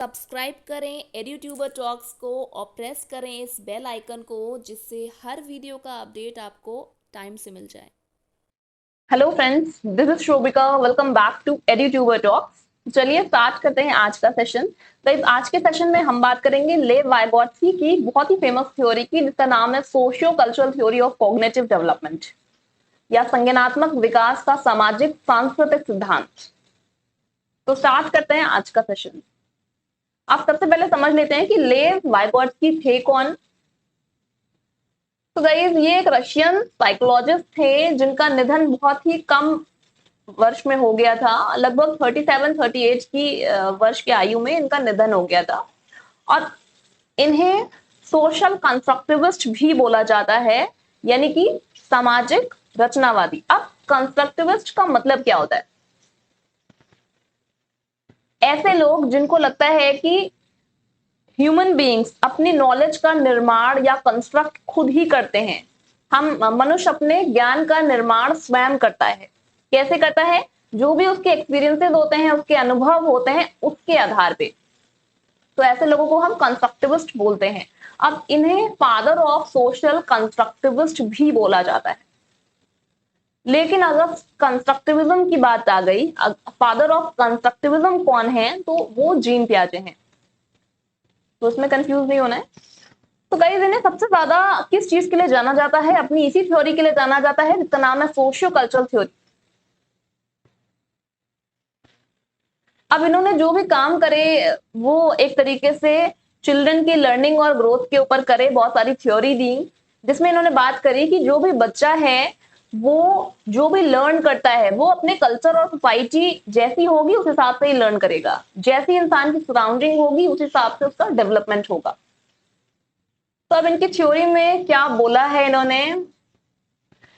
Subscribe करें एड्यूट्यूबर talks को और प्रेस करें इस बेल आइकन को जिससे हर वीडियो का अपडेट आपको टाइम से मिल जाए। Hello friends, this is Shobhika. Welcome back to Edutuber Talks. चलिए स्टार्ट करते हैं आज का सेशन। तो आज के सेशन में हम बात करेंगे लेव वाइगोत्स्की की बहुत ही फेमस थ्योरी की, जिसका नाम है socio cultural theory of cognitive development या संज्ञानात्मक विकास का सामाजिक सांस्कृतिक सिद्धांत। तो स्टार्ट करते हैं आज का सेशन। आप सबसे पहले समझ लेते हैं कि लेव वाइगोत्स्की थे कौन। तो गाइस, ये एक रशियन साइकोलॉजिस्ट थे जिनका निधन बहुत ही कम वर्ष में हो गया था। लगभग 37-38 की वर्ष की आयु में इनका निधन हो गया था। और इन्हें सोशल कंस्ट्रक्टिविस्ट भी बोला जाता है, यानी कि सामाजिक रचनावादी। अब कंस्ट्रक्टिविस्ट का मतलब क्या होता है? ऐसे लोग जिनको लगता है कि ह्यूमन बीइंग्स अपनी नॉलेज का निर्माण या कंस्ट्रक्ट खुद ही करते हैं। मनुष्य अपने ज्ञान का निर्माण स्वयं करता है। कैसे करता है? जो भी उसके एक्सपीरियंसेस होते हैं, उसके अनुभव होते हैं, उसके आधार पे। तो ऐसे लोगों को हम कंस्ट्रक्टिविस्ट बोलते हैं। अब इन्हें फादर ऑफ सोशल कंस्ट्रक्टिविस्ट भी बोला जाता है। लेकिन अगर कंस्ट्रक्टिविज्म की बात आ गई, फादर ऑफ कंस्ट्रक्टिविज्म कौन है? तो वो जीन पियाजे हैं। तो इसमें कंफ्यूज नहीं होना है। तो गाइस, इन्हें सबसे ज्यादा किस चीज के लिए जाना जाता है? अपनी इसी थ्योरी के लिए जाना जाता है जिसका नाम है सोशियो कल्चरल थ्योरी। अब इन्होंने जो भी काम करे वो एक तरीके से चिल्ड्रन की लर्निंग और ग्रोथ के ऊपर करे। बहुत सारी थ्योरी दी जिसमें इन्होंने बात करी कि जो भी बच्चा है वो जो भी लर्न करता है वो अपने कल्चर और सोसाइटी जैसी होगी उस हिसाब से ही लर्न करेगा। जैसी इंसान की सराउंडिंग होगी उस हिसाब से उसका डेवलपमेंट होगा। तो अब इनकी थ्योरी में क्या बोला है इन्होंने?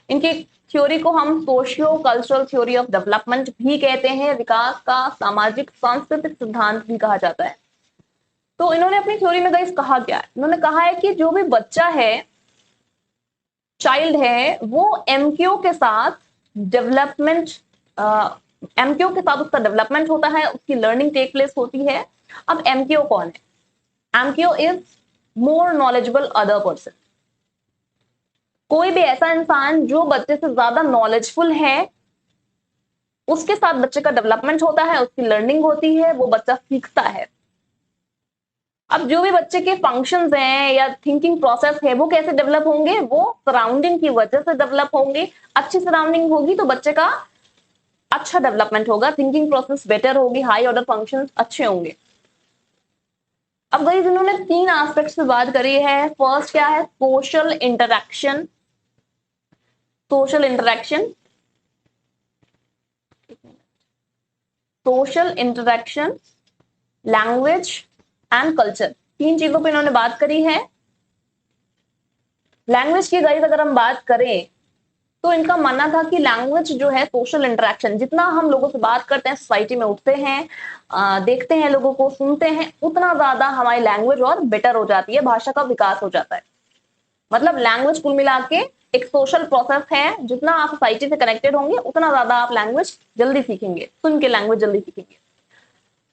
इनकी थ्योरी को हम socio cultural theory of development भी कहते हैं। विकास का सामाजिक सांस्कृतिक सिद्धांत भी कहा जाता है। तो इन्होंने अपनी थ्योरी में गाइस कहा क्या है? इन्होंने कहा है कि जो भी बच्चा है, चाइल्ड है, वो एमक्यू के साथ डेवलपमेंट एमक्यू के साथ उसका डेवलपमेंट होता है, उसकी लर्निंग टेक प्लेस होती है। अब एमक्यू कौन है? MQ is more knowledgeable other person. कोई भी ऐसा इंसान जो बच्चे से ज्यादा नॉलेजफुल है, उसके साथ बच्चे का डेवलपमेंट होता है, उसकी लर्निंग होती है, वो बच्चा सीखता है। अब जो भी बच्चे के फंक्शंस हैं या थिंकिंग प्रोसेस है वो कैसे डेवलप होंगे? वो सराउंडिंग की वजह से डेवलप होंगे। अच्छी सराउंडिंग होगी तो बच्चे का अच्छा डेवलपमेंट होगा, थिंकिंग प्रोसेस बेटर होगी, हाई ऑर्डर फंक्शंस अच्छे होंगे। अब गाइस, इन्होंने 3 एस्पेक्ट्स पे बात करी है। फर्स्ट क्या है? Social interaction. Social interaction, social interaction, language and culture. 3 चीजों पे इन्होंने बात करी है। लैंग्वेज की गाइस अगर हम बात करें तो इनका मानना था कि लैंग्वेज जो है सोशल इंटरेक्शन, जितना हम लोगों से बात करते हैं, सोसाइटी में उठते हैं, देखते हैं, लोगों को सुनते हैं, उतना ज्यादा हमारी लैंग्वेज और बेटर हो जाती है, भाषा का विकास हो जाता है। मतलब लैंग्वेज कुल मिला के एक सोशल प्रोसेस है। जितना आप सोसाइटी से कनेक्टेड होंगे उतना ज्यादा आप लैंग्वेज जल्दी सीखेंगे, सुन के लैंग्वेज जल्दी सीखेंगे।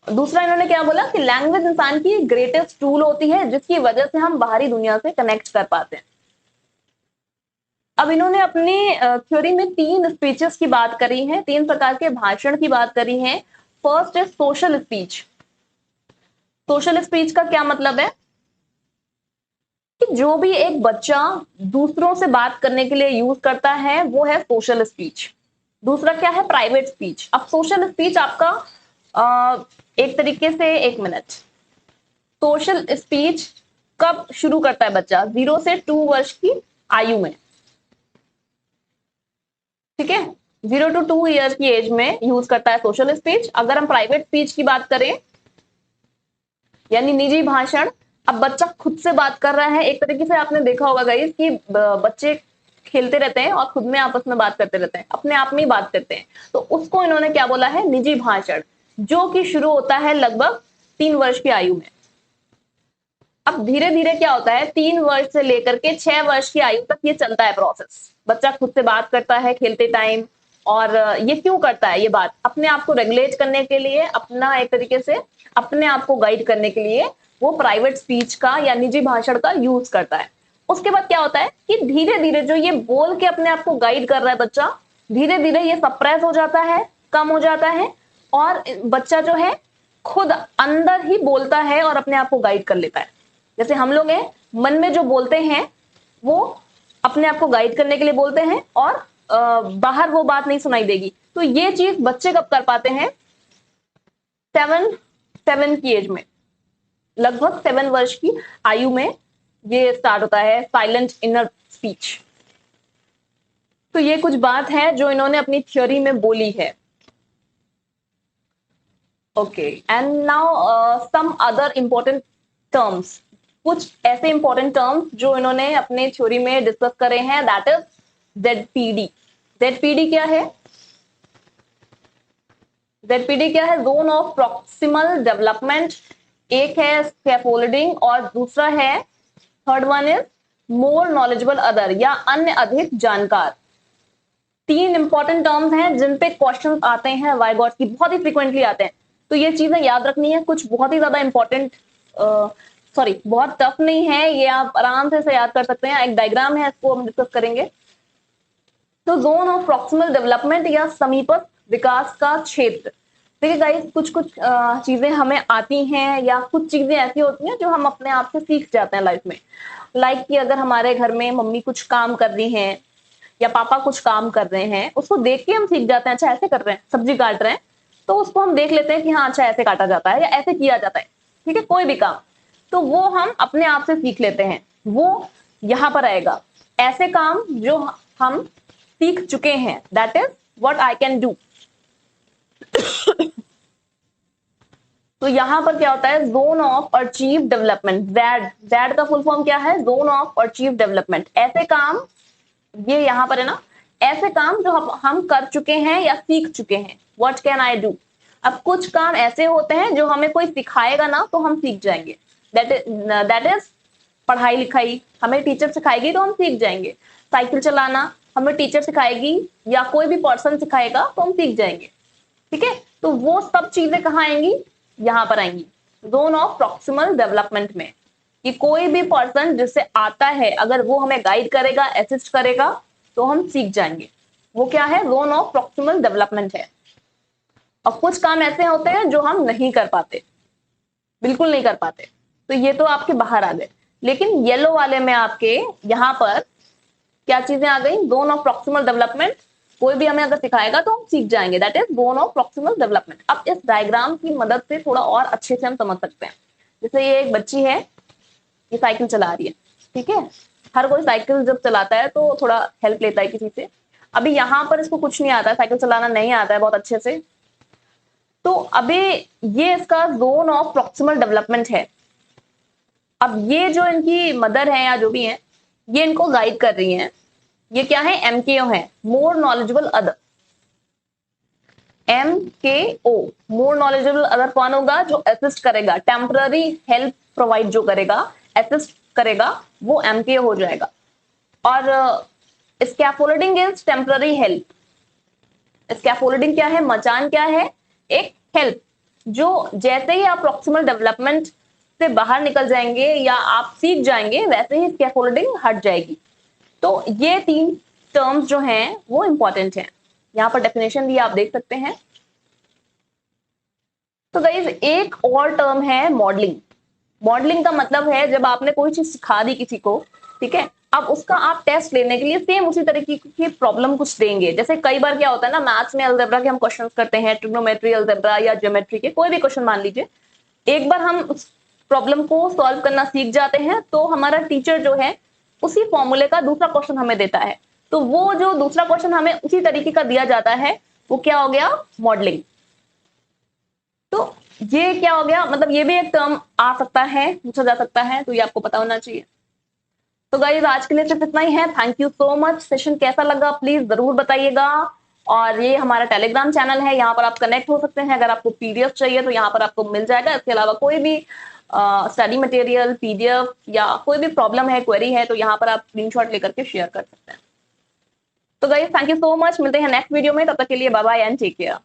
दूसरा इन्होंने क्या बोला कि लैंग्वेज इंसान की ग्रेटेस्ट टूल होती है जिसकी वजह से हम बाहरी दुनिया से कनेक्ट कर पाते हैं। अब इन्होंने अपनी थ्योरी में 3 स्पीचेस की बात करी है, 3 प्रकार के भाषण की बात करी है। फर्स्ट है सोशल स्पीच। सोशल स्पीच का क्या मतलब है? कि जो भी एक बच्चा दूसरों से बात करने के लिए यूज करता है वो है सोशल स्पीच। दूसरा क्या है? Private speech. अब सोशल स्पीच आपका एक तरीके से, एक मिनट, सोशल स्पीच कब शुरू करता है बच्चा? 0 से 2 वर्ष की आयु में। ठीक है, 0 to 2 ईयर की एज में यूज करता है सोशल स्पीच। अगर हम प्राइवेट स्पीच की बात करें यानी निजी भाषण, अब बच्चा खुद से बात कर रहा है। एक तरीके से आपने देखा होगा गाइस कि बच्चे खेलते रहते हैं और खुद में आपस में बात करते रहते हैं, अपने आप में ही बात करते हैं। तो उसको इन्होंने क्या बोला है? निजी भाषण, जो कि शुरू होता है लगभग 3 वर्ष की आयु में। अब धीरे धीरे क्या होता है, 3 वर्ष से लेकर के 6 वर्ष की आयु तक ये चलता है प्रोसेस। बच्चा खुद से बात करता है खेलते टाइम और ये क्यों करता है? ये बात अपने आप को रेगुलेट करने के लिए, अपना एक तरीके से अपने आप को गाइड करने के लिए वो प्राइवेट स्पीच का या निजी भाषण का यूज करता है। उसके बाद क्या होता है कि धीरे धीरे जो ये बोल के अपने आप को गाइड कर रहा है बच्चा, धीरे धीरे ये सप्रेस हो जाता है, कम हो जाता है, और बच्चा जो है खुद अंदर ही बोलता है और अपने आप को गाइड कर लेता है। जैसे हम लोग हैं, मन में जो बोलते हैं वो अपने आप को गाइड करने के लिए बोलते हैं, और बाहर वो बात नहीं सुनाई देगी। तो ये चीज बच्चे कब कर पाते हैं? 7 की एज में, लगभग 7 वर्ष की आयु में ये स्टार्ट होता है साइलेंट इनर स्पीच। तो ये कुछ बात है जो इन्होंने अपनी थ्योरी में बोली है। Okay, and now some other important terms, कुछ ऐसे इंपॉर्टेंट टर्म्स जो इन्होंने अपने थ्योरी में डिस्कस करे हैं, दैट इज ZPD। ZPD क्या है? ZPD क्या है? Zone of proximal development. एक है स्कैफोल्डिंग और दूसरा है, third one is more knowledgeable other, या अन्य अधिक जानकार। 3 इंपॉर्टेंट टर्म्स हैं जिन पे क्वेश्चन आते हैं वाइगॉट की, बहुत ही फ्रीक्वेंटली आते हैं। तो ये चीजें याद रखनी है, कुछ बहुत ही ज्यादा इंपॉर्टेंट, सॉरी बहुत टफ नहीं है, ये आप आराम से याद कर सकते हैं। एक डायग्राम है, इसको हम डिस्कस करेंगे। तो जोन ऑफ प्रॉक्सिमल डेवलपमेंट या समीपस्थ विकास का क्षेत्र। देखिए गाइस, कुछ चीजें हमें आती हैं या कुछ चीजें ऐसी होती हैं जो हम अपने आप से सीख जाते हैं लाइफ में। लाइक कि अगर हमारे घर में मम्मी कुछ काम कर रही हैं या पापा कुछ काम कर रहे हैं, उसको देख के हम सीख जाते हैं, अच्छा ऐसे कर रहे हैं, सब्जी काट रहे हैं तो उसको हम देख लेते हैं कि हाँ अच्छा ऐसे काटा जाता है या ऐसे किया जाता है, ठीक है, कोई भी काम। तो वो हम अपने आप से सीख लेते हैं, वो यहां पर आएगा। ऐसे काम जो हम सीख चुके हैं, that is what I can do. तो यहां पर क्या होता है? Zone of achieve development. That का फुल फॉर्म क्या है? Zone of achieve development. ऐसे काम, ये यहां पर है ना, ऐसे काम जो हम कर चुके हैं या सीख चुके हैं, व्हाट कैन आई डू। अब कुछ काम ऐसे होते हैं जो हमें कोई सिखाएगा ना तो हम सीख जाएंगे, दैट इज पढ़ाई लिखाई, हमें टीचर सिखाएगी तो हम सीख जाएंगे। साइकिल चलाना हमें टीचर सिखाएगी या कोई भी पर्सन सिखाएगा तो हम सीख जाएंगे, ठीक है। तो वो सब चीजें कहाँ आएंगी? यहां पर आएंगी, जोन ऑफ प्रॉक्सिमल डेवलपमेंट में। कि कोई भी पर्सन जिससे आता है, अगर वो हमें गाइड करेगा, असिस्ट करेगा तो हम सीख जाएंगे। वो क्या है? जोन ऑफ प्रॉक्सिमल डेवलपमेंट है। और कुछ काम ऐसे होते हैं जो हम नहीं कर पाते, बिल्कुल नहीं कर पाते, तो ये तो आपके बाहर आ गए। लेकिन येलो वाले में आपके यहाँ पर क्या चीजें आ गई? Zone of proximal development. कोई भी हमें अगर सिखाएगा तो हम सीख जाएंगे, that is zone of proximal development. अब इस डायग्राम की मदद से थोड़ा और अच्छे से हम समझ सकते हैं। जैसे ये एक बच्ची है, ये साइकिल चला रही है, ठीक है। हर कोई साइकिल जब चलाता है तो थोड़ा हेल्प लेता है किसी से। अभी यहाँ पर इसको कुछ नहीं आता है, साइकिल चलाना नहीं आता है बहुत अच्छे से, तो अभी ये इसका जोन ऑफ प्रॉक्सिमल डेवलपमेंट है। अब ये जो इनकी मदर है या जो भी है, ये इनको गाइड कर रही हैं। ये क्या है? MKO है, more knowledgeable other. MKO, more knowledgeable other कौन होगा? जो असिस्ट करेगा, टेम्पररी हेल्प प्रोवाइड जो करेगा, असिस्ट करेगा, वो MKO हो जाएगा। और scaffolding is temporary help. Scaffolding क्या है? मचान क्या है? एक हेल्प, जो जैसे ही आप प्रॉक्सिमल डेवलपमेंट से बाहर निकल जाएंगे या आप सीख जाएंगे, वैसे ही स्कैफोल्डिंग हट जाएगी। तो ये 3 टर्म्स जो हैं वो इंपॉर्टेंट हैं। यहां पर डेफिनेशन भी आप देख सकते हैं। तो गाइस, एक और टर्म है मॉडलिंग। मॉडलिंग का मतलब है जब आपने कोई चीज सिखा दी किसी को, ठीक है, अब उसका आप टेस्ट लेने के लिए सेम उसी तरीके की प्रॉब्लम कुछ देंगे। जैसे कई बार क्या होता है ना, मैथ्स में अलजेब्रा के हम क्वेश्चन करते हैं, ट्रिग्नोमेट्री अलजेब्रा या ज्योमेट्री के कोई भी क्वेश्चन मान लीजिए, एक बार हम उस प्रॉब्लम को सॉल्व करना सीख जाते हैं तो हमारा टीचर जो है उसी फॉर्मूले का दूसरा क्वेश्चन हमें देता है। तो वो जो दूसरा क्वेश्चन हमें उसी तरीके का दिया जाता है, वो क्या हो गया? मॉडलिंग। तो ये क्या हो गया? मतलब ये भी एक टर्म आ सकता है, पूछा जा सकता है, तो ये आपको पता होना चाहिए। तो गाइस, आज के लिए सिर्फ इतना ही है। Thank you so much. Session कैसा लगा प्लीज जरूर बताइएगा। और ये हमारा टेलीग्राम चैनल है, यहाँ पर आप कनेक्ट हो सकते हैं। अगर आपको PDF चाहिए तो यहाँ पर आपको मिल जाएगा। इसके अलावा कोई भी स्टडी मटेरियल, PDF या कोई भी प्रॉब्लम है, क्वेरी है, तो यहाँ पर आप स्क्रीनशॉट लेकर के शेयर कर सकते हैं। तो guys thank you so much, मिलते हैं नेक्स्ट वीडियो में, तब तक के लिए bye bye and take care.